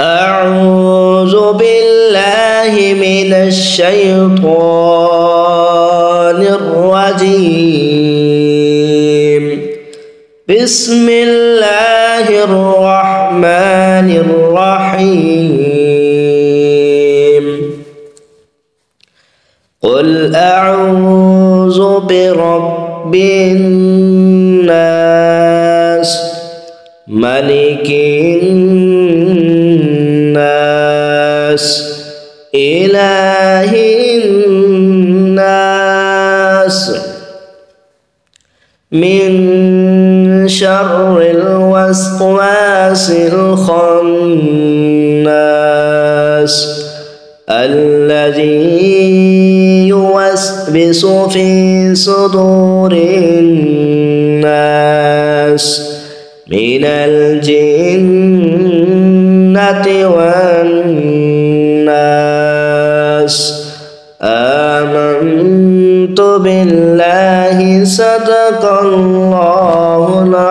أعوذ بالله من الشيطان الرجيم. بسم الله الرحمن الرحيم. قل أعوذ برب الناس ملك الناس إله الناس من شر الوسواس الخناس الذي يوسوس في صدور الناس من الجنة والناس. آمنت بالله صدق الله العظيم.